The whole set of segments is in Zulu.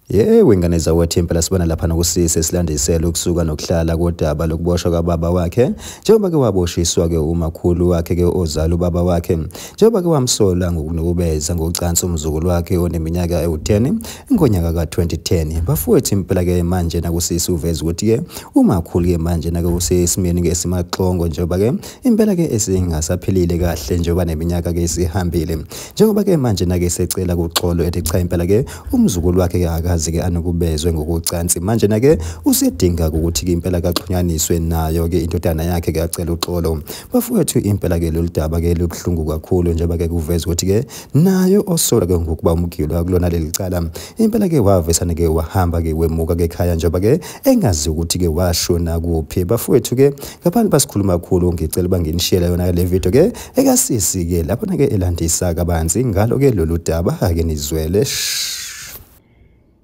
Yewe ingane zawethu impela sibona lapha nokusise silandisela ukusuka nokuhlala kodaba lokuboshwa kababa wakhe njengoba ke waboshiswa ke umakhulu wakhe ke ozala ubaba wakhe njengoba ke wamsola ngokunukubeza ngocansi umzukulu wakhe oneminyaka ewu10 ngonyaka ka2010 bafowethu impela ke manje nakusisi uveza ukuthi ke umakhulu ke manje nake usesimeni ke simaxongo njengoba ke impela ke esingasaphilile kahle njengoba neminyaka ke isihambile njengoba ke manje nake secela kuxolo ethi cha impela ke umzukulu wakhe ke ke anukubezwe ngokucansi manje nake usedinga ukuthi ke impela kaxhunyaniswe nayo ke indodana yakhe ke acela uxolo bafowethu impela ke loludaba ke lobhlungu kakhulu njengoba ke kuveza ukuthi ke nayo osola ke ngokuba umgilo kulona leli cala impela ke wavesana ke wahamba ke wemuka ke ekhaya njengoba ke engazi ukuthi ke washona kuphi bafowethu ke ngaphandle basikhuluma kakhulu ngicela banginishiyela yona le video ke ekasisi ke lapho ke elandisa kabanzi ngalo ke lolu daba ake nizwele.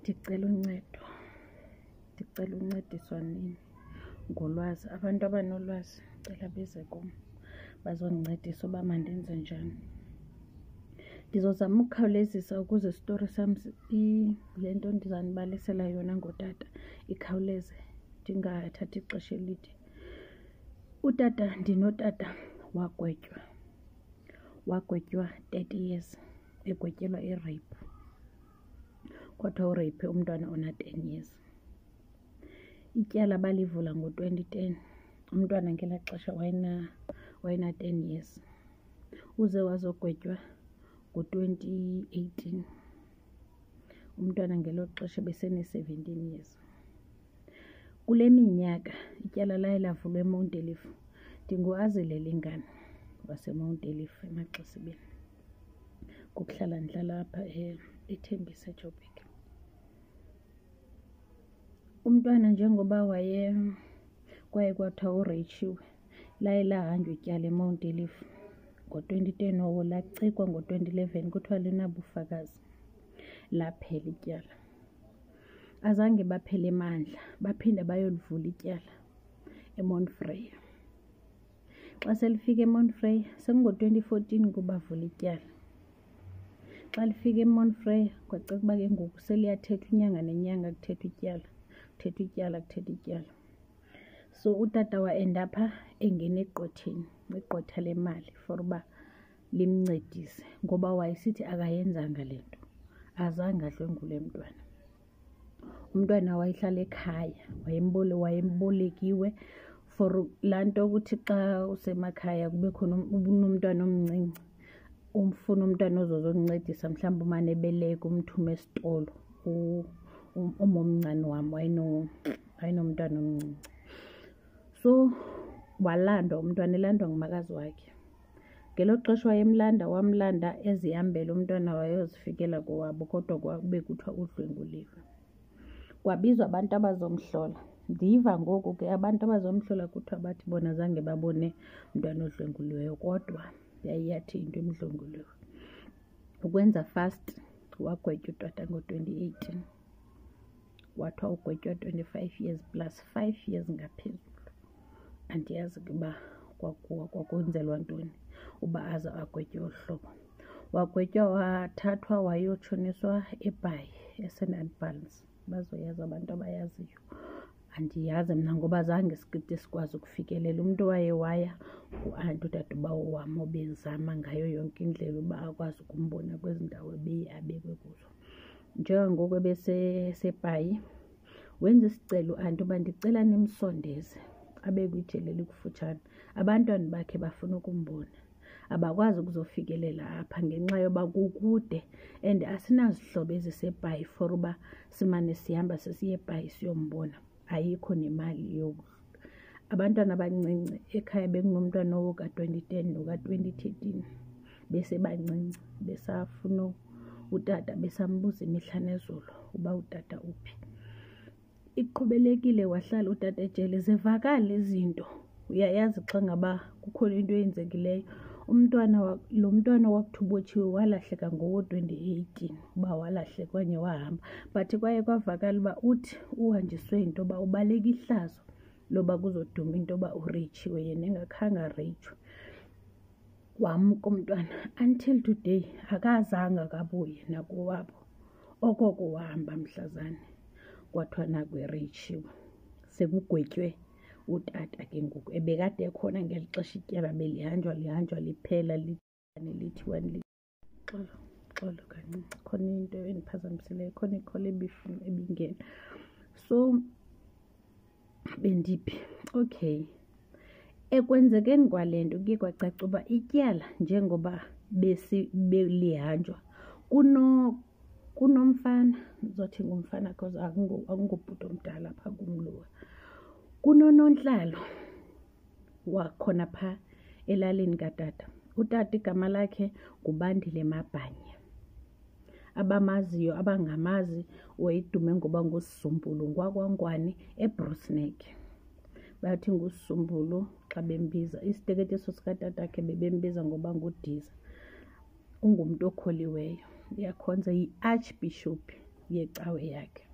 Ndicela uncediswa nini ngolwazi abantu abanolwazi cela beze kum bazongincedisa uba mandenze njani. Ndizozama ukukhawulezisa ukuze isitori sam le nto ndizanibalisela yona ngotata ikhawuleze ndingathathi ixesha elide. Utata ndinotata wagwetywa 30 years egwetyelwa irape. Kwathiwa urape umntwana ona-10 years. Ityala balivula ngo-2010 umntwana ngela xesha wayena-10 years uze wazogwetywa ngo-2018 umntwana ngelo xesha besene-17 years. Kule minyaka ityala laye lavulwa eMount Elif. NdinguAzile Lingana waseMount Elif emaXesibeni kukuhlala ndihlala apha eThembisa eJoburg. Umntwana njengoba kwaye kwathiwa ureyitshiwe laye lahanjwa ityala eMount Elif ngo-2010 owo lacikwa ngo-2011 kuthiwa linabufakazi laphela ityala. Azange baphele emandla baphinda bayolivula ityala eMonfrey. Xa selifika eMonfrey sekungo-2014 kubavula ityala. Xa lifika eMonfrey kwaceka uba ke ngoku seliyathethwa inyanga nenyanga kuthethwa ityala. So utata waendapha engena igqotha lemali for uba limncedise ngoba wayesithi akayenzanga le nto, azange adlwengule mntwana. Umntwana wayehlala ekhaya wayembolekiwe for laa nto ukuthi xa usemakhaya kube khona unomntwana omncinci umfuna umntwana ozozokuncedisa mhlawumbi umane ebeleka umthume esitolo. Umomncane wam wayenomntwana omncinci. So walandwa umntwana elandwa ngumakazi wakhe. Ngelo xesha wamlanda ezihambela umntwana wayozifikela kowabo kodwa kube kuthiwa udlwenguliwe. Kwabizwa abantu abazomhlola. Ndiva ngoku ke abantu abazomhlola kuthiwa bathi bona zange babone umntwana odlwenguliweyo kodwa yayiyathi into emdlwenguliwe. Ukwenza fast wagwetywa utata ngo-2018 wathiwa ugwetywa 25 years plus 5 years ngaphezulu. Andiyazi ukuba kwakwenzelwa ntoni uba aze agwetywe olu hlobo. Wagwetywa wathathwa wayotshoniswa eBhayi eSt Albans. Bazoyazi abantu abayaziyo. Andiyazi mna ngoba zange sikide sikwazi ukufikelela. Umntu waya ngu-anti udadobawo wam obezama ngayo yonke indlela uba akwazi ukumbona kwezi ndawo abekwe kuzo. Njengangoku ebeseBhayi wenza isicelo anti uba ndicela nimsondeze abe kwijele elikufutshane. Abantwana bakhe bafuna ukumbona abakwazi ukuzofikelela apha ngenxa yoba kukude and asinazihlobo eziseBhayi for uba simane sihamba sesiye eBhayi siyombona. Ayikho nemali abantwana abancinci ekhaya bekunomntwana oka-2010 noka-2013 besebancinci besafuna utata besambuza imihla nezolo uba utata uphi. Iqhubelekile wahlala utata ejele zivakala izinto. Uyayazi xa ngaba kukhona into eyenzekileyo. Lo mntwana wakuthubotshiwe walahleka ngowo-2018 uba walahleka okanye wahamba but kwaye kwavakala uba uthi uhanjiswe into yoba ubaleka ihlazo loba kuzoduma into yoba ureyitshiwe yena engakhange areyitshwe. Wamka umntwana until today akazanga kabuye nakowabo. okoko wahamba mhlazane kwathiwa nakwerechiwe sekugwetywe utata ke ngoku ebekade ekhona ngeli xesha ityala belihanjwa liphela lithiwa xolo kancinci khona into endiphazamisileyo khona ikhole ebingena so bendiphi okay ekwenzekeni kwale nto kuye kwacaca uba ityala njengoba belihanjwa kunomfana ndizothi ngumfana because akungobhuti omdala phaa kumlungu kunonontlalo wakhona phaa elalini katata. Utata igama lakhe nguBandile Mabhanya. Abamaziyo abangamazi wayedume ngoba nguSisumbulu ngwakwangwane eBroosneck. Bathi nguSisumbulu xa bembiza isiteketiso sikatatakhe bebembiza ngoba nguDiza. Ungumntu okholiweyo uyakhonza yi-Archbishop yecawe yakhe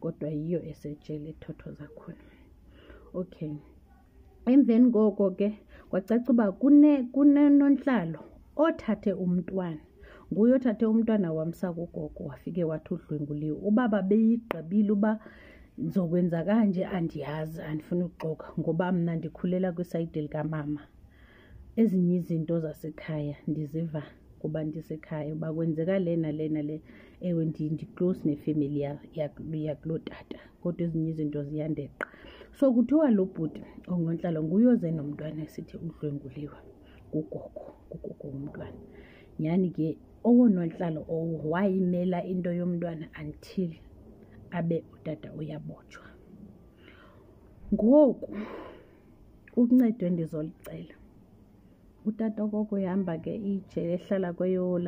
kodwa yiyo esejele ethothoza khona. Okay, emveni koko ke kwacaca uba kunenontlalo othathe umntwana, nguye othathe umntwana wamsa kugogo wafike wathi udlwenguliwe. Ubaba beyigqibile uba ndizokwenza kanje andiyazi andifuni uxoka ngoba mna ndikhulela kwisayidi likamama. Ezinye izinto zasekhaya ndiziva kuba ndisekhaya uba kwenzeka le nale nale. Ewe ndi-close nefemeli yakuloo tata kodwa ezinye izinto ziyandeqa. So kuthiwa lo bhuti ongunontlalo nguye oze nomntwana esithi udlwenguliwe kugogo womntwana. Nyhani ke owonontlalo owo wayimela into yomntwana until abe utata uyabotshwa. Ngoku uncedo endizolicela utata okoko ehamba ke ijele ehlala kweyo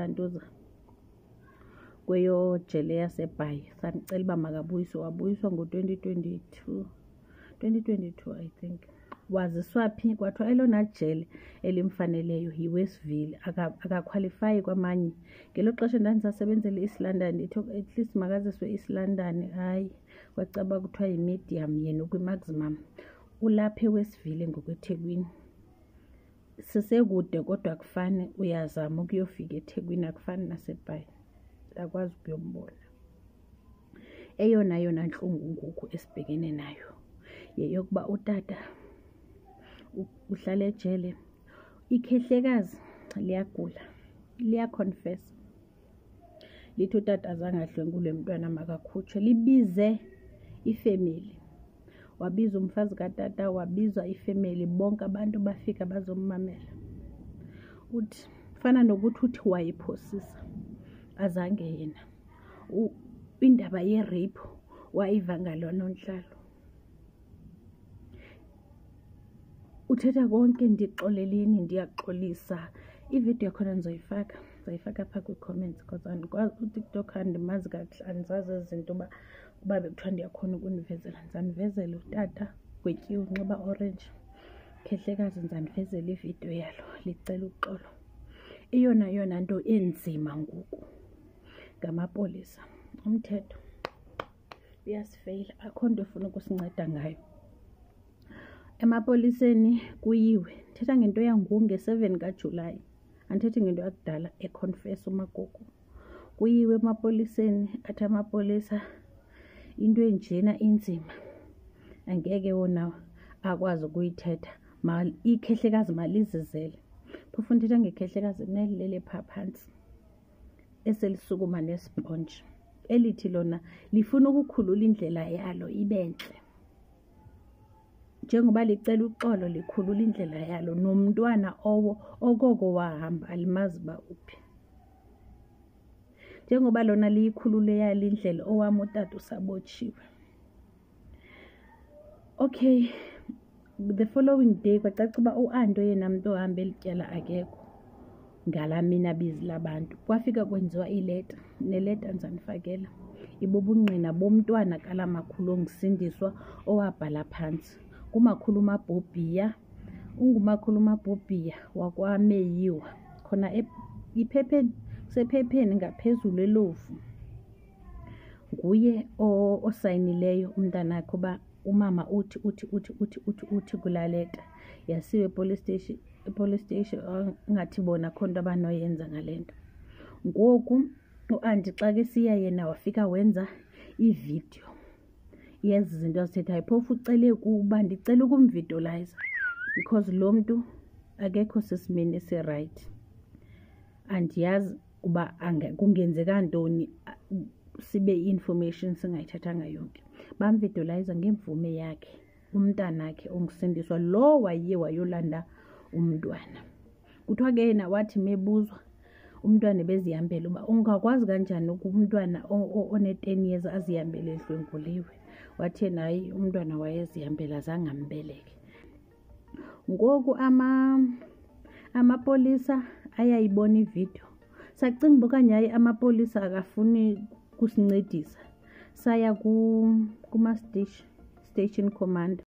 jele yaseBhayi samcela uba makabuyiswe. Wabuyiswa ngo-2022 I think. Waziswa phi kwathiwa elona jele elimfaneleyo yiWestville akakhwalifayi kwamanye. Ngelo xesha ndandisasebenzela i-East London ndithi at least makaziswe e-East London. Hayi kwacaba kuthiwa yi-medium yena ukwi-maximum. Ulapha eWestville ngokweThekwini. Sisekude kodwa akufani uyazama ukuyofika eThekwini akufani naseBhayi akwazi ukuyombona. Eyona ntlungu ngoku esibhekene nayo yeyokuba utata uhlala ejele. Ikhehlekazi liyagula liyaconfessa lithi utata azange adlwengulwe mntwana makakhutshwe. Libize ifemeli, wabiza umfazi katata, wabizwa ifemeli, bonke abantu bafika bazommamela. Uthi fana nokuthi uthi wayiphosisa azange yena. Indaba ye-rape wayiva ngalo nontlalo. Uthetha konke ndixoleleni ndiyaxolisa. Ividiyo yakhona ndizoyifaka phaa kwi-comments because andikwazi uTikTok andimazi kakuhle andizazi ezi zinto uba bekuthiwa ndiyakhona ukunivezela. Ndizanivezela utata gwetyiwe unxiba orange khehlekazi ndizanivezela ividiyo yalo licela uxolo. Eyona nto enzima ngoku ngamapolisa. Umthetho uyasifeyila akho nto efuna ukusinceda ngayo. Emapoliseni kuyiwe thetha ngento yangoku nge-7 kaJulayi andithethi ngento yakudala econfess umagogo. Kuyiwe emapoliseni athi amapolisa into enjena inzima angeke wona akwazi ukuyithetha. Ikhehlekazi malizizele. Phofu ndithetha ngekhehlekazi nelilele phaa phantsi eselisukuma nesponge elithi lona lifuna ukukhulula indlela yalo ibentle. Njengoba licela uxolo likhulula indlela yalo nomntwana okoko wahamba alimazi uba uphi. Njengoba lona liyikhulule yalo indlela owam utata usabotshiwe. Okay, the following day kwacaca uba u-Anto yena mntu ohamba elityala akekho ngala mina bizi labantu. Kwafika kwenziwa ileta neleta ndizanifakela ibubungqina bomntwana kalamakhulu ongisindiswa owabhala phantsi kumakhulu uMabhobhiya. Ungumakhulu uMabhobhiya wakwaMeyiwa khona iphepheni sephepheni ngaphezulu elofu. Nguye osayinileyo umntanakhe uba umama uthi kulaa leta yasiwe epolice station ngathi bona khona into abanoyenza ngale nto. Ngoku u-anti xa ke siya yena wafika wenza ividiyo yezi zinto azithethayo. Phofu ucele kuba ndicela ukumvidolayiza because lo mntu akekho sesimeni esirayithi. Andiyazi uba kungenzeka ntoni sibe i-information singayithathanga yonke. Bamvidolayiza ngemvume yakhe umntanakhe ongisindiswa lo waye wayolanda umntwana. Kuthiwa ke yena wathi mebuzwa umntwana bezihambele uba ungakwazi kanjani umntwana one-10 years azihambele edlwenguliwe. Wathi yena hayi umntwana wayezihambela zange ambeleke. Ngoku amapolisa ayayibona ividiyo. Sacinga uba okanye hayi amapolisa akafuni kusincedisa. Saya kuma-station commander.